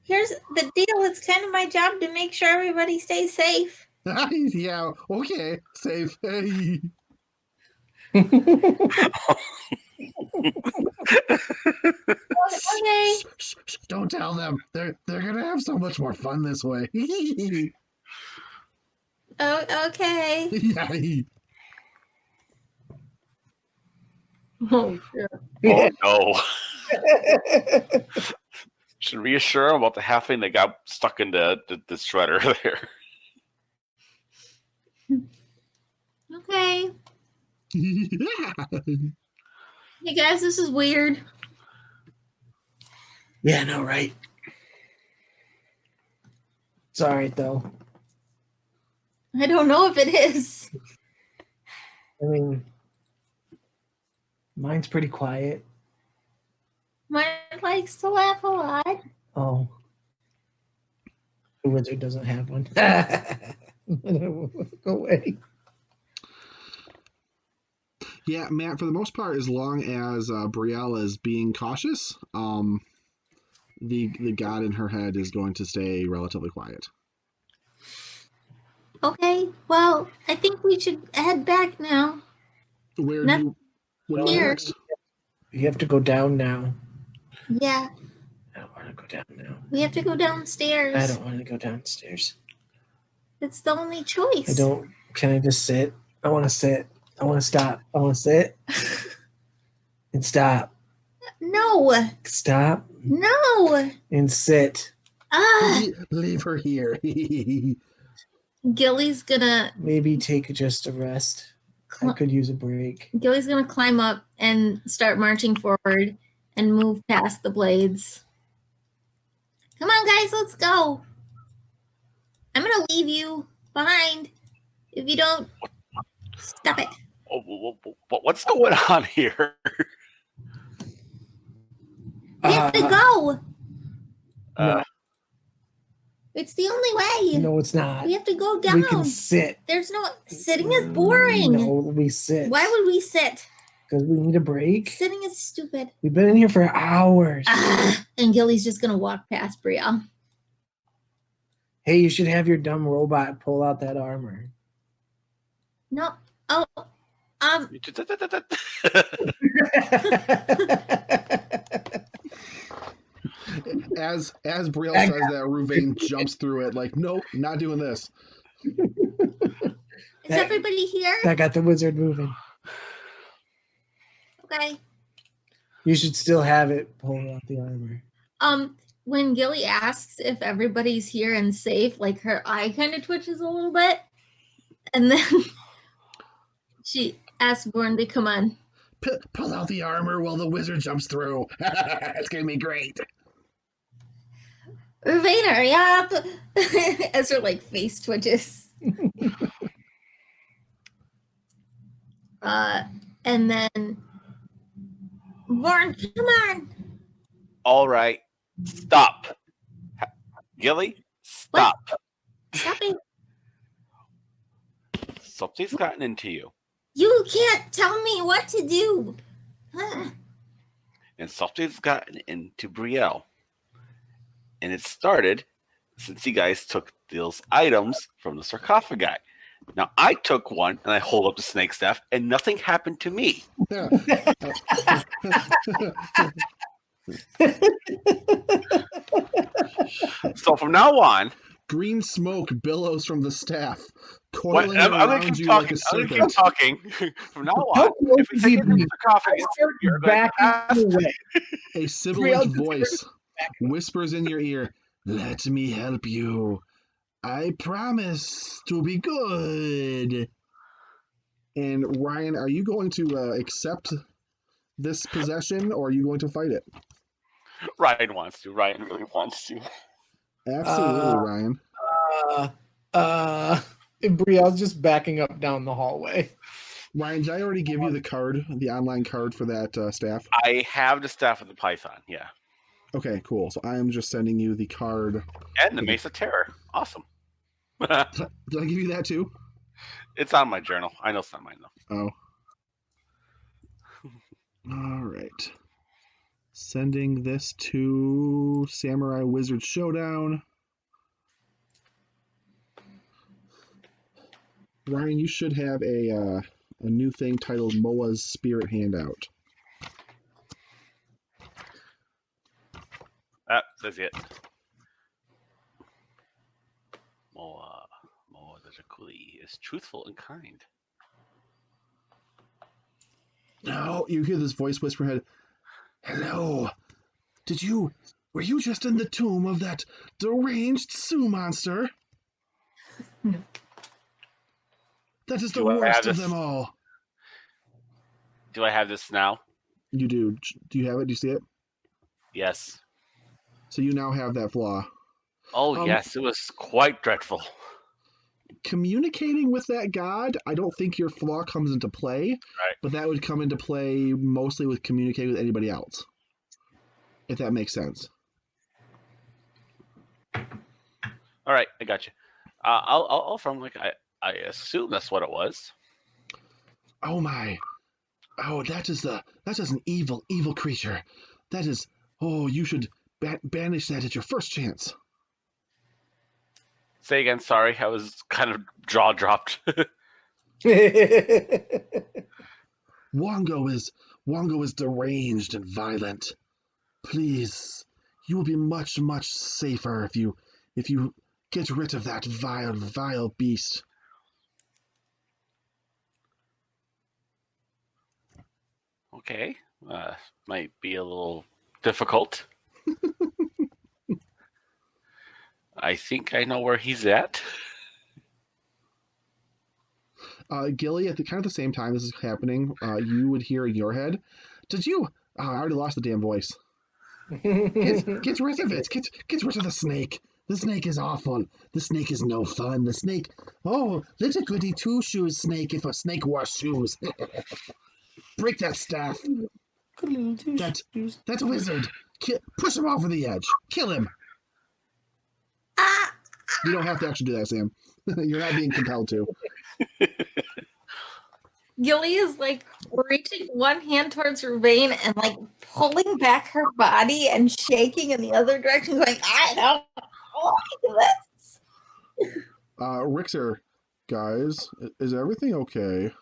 B: here's the deal. It's kind of my job to make sure everybody stays safe.
A: Yeah, okay, safe.
B: Okay.
A: Shh, don't tell them. They're gonna have so much more fun this way.
B: Oh, okay.
A: Yeah.
B: Oh, sure.
D: Oh no. Should reassure him about the halfling that got stuck into the shredder there.
B: Okay. Hey guys, this is weird.
C: Yeah, no, right. It's all right, though.
B: I don't know if it is.
C: I mean, mine's pretty quiet.
B: Mine likes to laugh a lot.
C: Oh. The wizard doesn't have one. Go away.
A: Yeah, Matt, for the most part, as long as Brielle is being cautious, the god in her head is going to stay relatively quiet.
B: Okay, well, I think we should head back now.
A: What do you
B: Here.
A: next?
C: You have to go down now.
B: Yeah,
C: I don't want to go down now.
B: we have to go downstairs.
C: I don't want to go downstairs.
B: It's the only choice.
C: I don't. Can I just sit? I want to sit. I want to stop. I want to sit and stop.
B: No,
C: Stop
B: no.
C: and sit.
A: Leave her here.
B: Gilly's gonna
C: Maybe take just a rest. I could use a break.
B: Gilly's gonna climb up and start marching forward and move past the blades. Come on, guys, let's go. I'm gonna leave you behind if you don't stop it.
D: What's going on here?
B: We have to go.
C: No.
B: It's the only way.
C: No, it's not.
B: We have to go down.
C: We can sit.
B: There's no sitting is boring.
C: No, we sit.
B: Why would we sit?
C: Because we need a break.
B: Sitting is stupid.
C: We've been in here for hours.
B: And Gilly's just gonna walk past Brielle.
C: Hey, you should have your dumb robot pull out that armor.
B: No. Oh.
A: As Brielle says that, Ruvain jumps through it like, nope, not doing this.
B: Is everybody here?
C: That got the wizard moving.
B: Okay.
C: You should still have it pull out the armor.
B: When Gilly asks if everybody's here and safe, like her eye kind of twitches a little bit. And then she asks Born to come on.
A: Pull out the armor while the wizard jumps through. It's going to be great.
B: Ruvain, hurry up! As her like face twitches. And then Born, come on.
D: All right. Stop. Gilly, stop.
B: Stop it.
D: Something's gotten into you.
B: You can't tell me what to do.
D: And something's gotten into Brielle. And it started since you guys took those items from the sarcophagi. Now, I took one, and I hold up the snake staff, and nothing happened to me. So from now on...
A: Green smoke billows from the staff,
D: What?
A: coiling
D: I'm
A: around
D: going to
A: you
D: keep
A: like
D: talking.
A: a
D: I'm going to
A: serpent.
D: keep talking. From now on,
C: How close
D: if we
C: is
D: take
C: he
D: it to the sarcophagus, you're going to
C: back
D: ask.
C: away.
A: A sibilant voice whispers in your ear, "Let me help you. I promise to be good." And Ryan, are you going to accept this possession, or are you going to fight it?
D: Ryan wants to. Ryan really wants to.
A: Absolutely, Ryan.
C: Brielle's just backing up down the hallway.
A: Ryan, did I already give you the card, the online card for that staff?
D: I have the staff of the Python, yeah.
A: Okay, cool. So I am just sending you the card.
D: And the Mace of Terror. Awesome.
A: Did I give you that too?
D: It's on my journal. I know it's not mine, though.
A: Oh. All right. Sending this to Samurai Wizard Showdown. Ryan, you should have a new thing titled Moa's Spirit Handout.
D: That's it. Moa the Jakuli is truthful and kind.
A: Now you hear this voice whisper ahead. Hello. Were you just in the tomb of that deranged Sioux monster?
B: No.
A: That is the
D: Do I
A: worst
D: have
A: of
D: this?
A: them all.
D: Do I have this now?
A: You do. Do you have it? Do you see it?
D: Yes.
A: So you now have that flaw.
D: Oh, yes. It was quite dreadful.
A: Communicating with that god, I don't think your flaw comes into play.
D: Right.
A: But that would come into play mostly with communicating with anybody else. If that makes sense.
D: All right, I got you. I'll from like I assume that's what it was.
A: Oh my. Oh, that is an evil creature. That is. Oh, you should banish that at your first chance.
D: Say again. Sorry, I was kind of jaw dropped.
A: Wongo is deranged and violent. Please, you will be much safer if you get rid of that vile beast.
D: Okay, might be a little difficult. I think I know where he's at.
A: Gilly, at the kind of the same time this is happening, you would hear in your head, "Did you? I already lost the damn voice. Get rid of it. Get rid of the snake. The snake is awful. The snake is no fun. The snake. Oh, little goody two shoes snake. If a snake wore shoes, break that staff. That wizard. Push him over the edge. Kill him." You don't have to actually do that, Sam. You're not being compelled to.
B: Gilly is like reaching one hand towards her vein and like pulling back her body and shaking in the other direction, going, I don't like this.
A: Rixer, guys, is everything okay?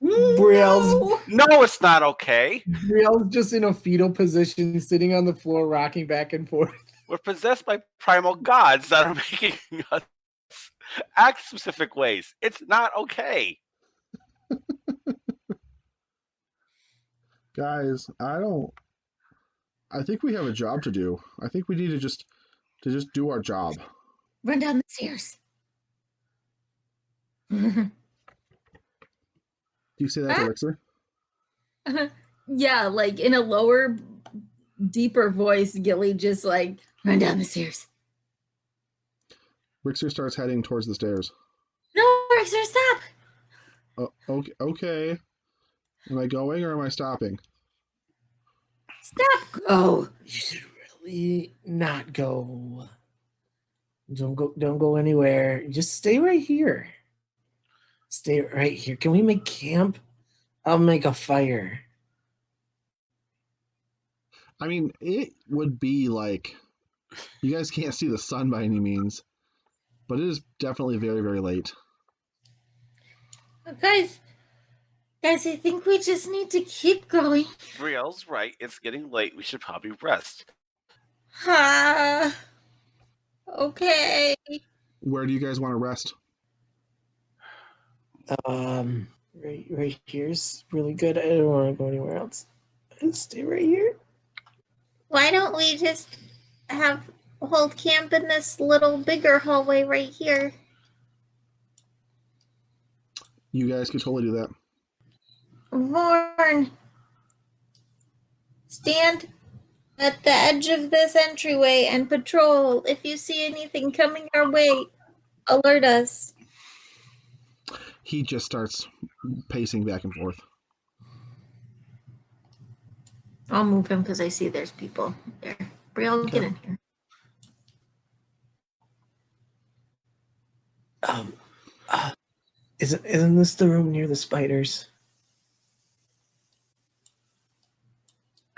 C: Brielle's
D: No, it's not okay.
C: Brielle's just in a fetal position, sitting on the floor, rocking back and forth.
D: We're possessed by primal gods that are making us act specific ways. It's not okay.
A: Guys, I think we have a job to do. I think we need to just do our job.
B: Run down the stairs.
A: Do you say that to Rixer?
B: Yeah, like in a lower, deeper voice, Gilly just like, run down the stairs.
A: Rixer starts heading towards the stairs.
B: No, Rixer, stop.
A: Okay. Am I going or am I stopping?
B: Stop. Go.
C: You should really not go. Don't go anywhere. Just stay right here. Stay right here. Can we make camp? I'll make a fire.
A: I mean, it would be like, you guys can't see the sun by any means, but it is definitely very, very late.
B: Guys, I think we just need to keep going.
D: Brielle's right. It's getting late. We should probably rest.
B: Okay.
A: Where do you guys want to rest?
C: Right here's really good. I don't want to go anywhere else. I'll stay right here.
B: Why don't we just hold camp in this little bigger hallway right here?
A: You guys could totally do that.
B: Vorn, stand at the edge of this entryway and patrol. If you see anything coming our way, alert us.
A: He just starts pacing back and forth.
B: I'll move him because I see there's people there. Brielle, get in here.
C: Isn't this the room near the spiders?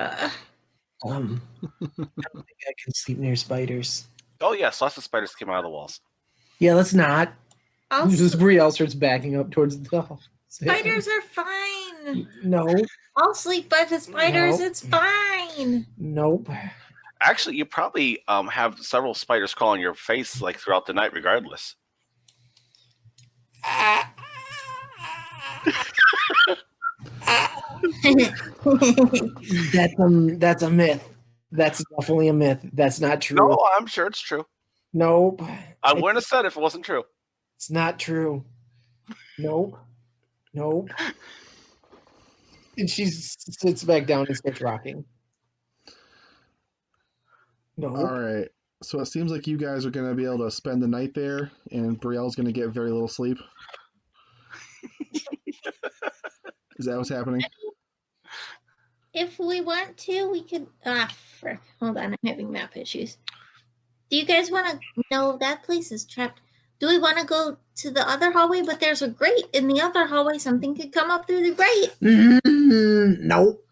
C: I don't think I can sleep near spiders.
D: Oh, yes. Lots of spiders came out of the walls.
C: Yeah, let's not.
B: Also,
C: Brielle starts backing up towards the hall.
B: spiders are fine.
C: No.
B: I'll sleep by the spiders.
C: Nope.
B: It's fine.
C: Nope.
D: Actually, you probably have several spiders crawling your face like throughout the night, regardless.
C: That's a myth. That's definitely a myth. That's not true.
D: No, I'm sure it's true.
C: Nope.
D: I wouldn't have said it if it wasn't true.
C: It's not true. Nope. And she sits back down and starts rocking. No.
A: All right. So it seems like you guys are going to be able to spend the night there, and Brielle's going to get very little sleep. Is that what's happening?
B: If we want to, we could. Frick. Hold on, I'm having map issues. Do you guys want to? No, that place is trapped. Do we want to go to the other hallway? But there's a grate in the other hallway. Something could come up through the grate.
C: Nope.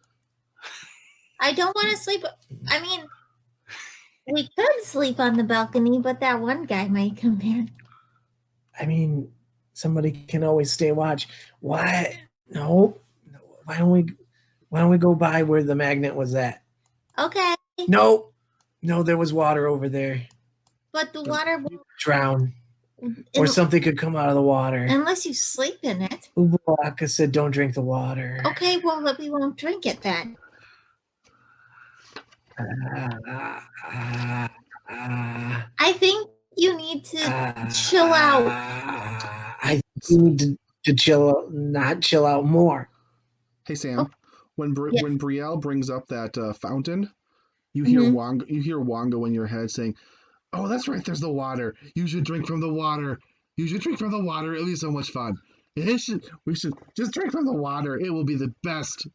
B: I don't want to sleep. I mean, we could sleep on the balcony, but that one guy might come in.
C: I mean, somebody can always stay watch. Why? No. Why don't we go by where the magnet was at?
B: Okay.
C: No, there was water over there.
B: But the water won't
C: Drown. Or something could come out of the water.
B: unless you sleep in it.
C: Ubawaka said don't drink the water.
B: Okay, well, we won't drink it then. I think You need to chill out.
C: I need to chill out, not chill out more.
A: Hey Sam, when
B: Yes.
A: when Brielle brings up that fountain, you
B: Mhm.
A: hear Wongo in your head saying, "Oh, that's right. There's the water. You should drink from the water. You should drink from the water. It'll be so much fun. We should just drink from the water. It will be the best."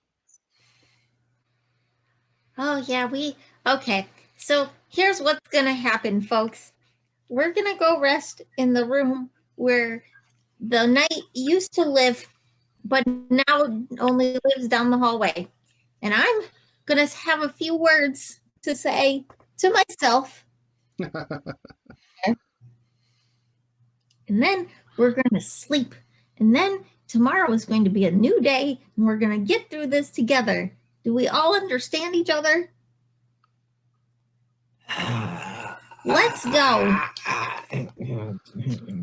B: Oh, yeah, okay. So here's what's going to happen, folks. We're going to go rest in the room where the knight used to live, but now only lives down the hallway. And I'm going to have a few words to say to myself. And then we're going to sleep. And then tomorrow is going to be a new day, and we're going to get through this together. Do we all understand each other? Let's go.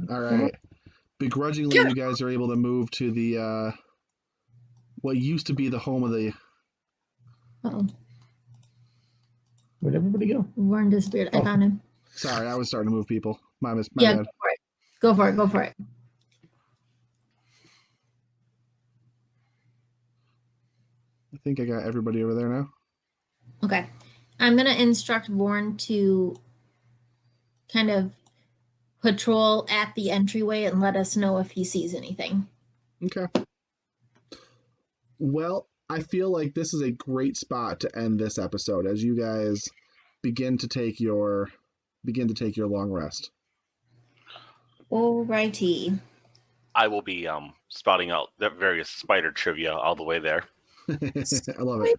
A: All right. Begrudgingly,
B: Sure.
A: you guys are able to move to the what used to be the home of the.
B: Uh-oh.
C: Where'd everybody go?
B: Warren disappeared. I found him.
A: Sorry, I was starting to move people. My bad.
B: Go for it.
A: I think I got everybody over there now.
B: Okay. I'm going to instruct Warren to kind of patrol at the entryway and let us know if he sees anything.
A: Okay. Well, I feel like this is a great spot to end this episode as you guys begin to take your long rest.
B: Alrighty.
D: I will be spouting out the various spider trivia all the way there.
A: I love it.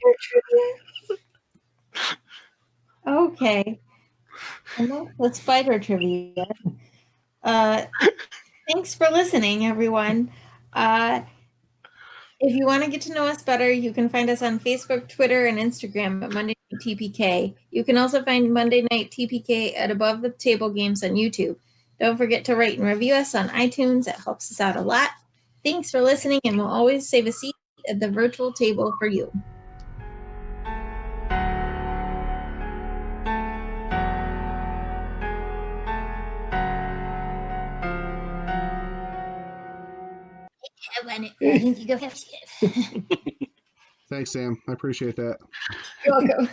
B: Okay. The spider trivia. Thanks for listening, everyone. If you want to get to know us better, you can find us on Facebook, Twitter, and Instagram at Monday Night TPK. You can also find Monday Night TPK at Above the Table Games on YouTube. Don't forget to rate and review us on iTunes. It helps us out a lot. Thanks for listening, and we'll always save a seat at the virtual table for you.
A: Thanks, Sam. I appreciate that.
B: You're welcome.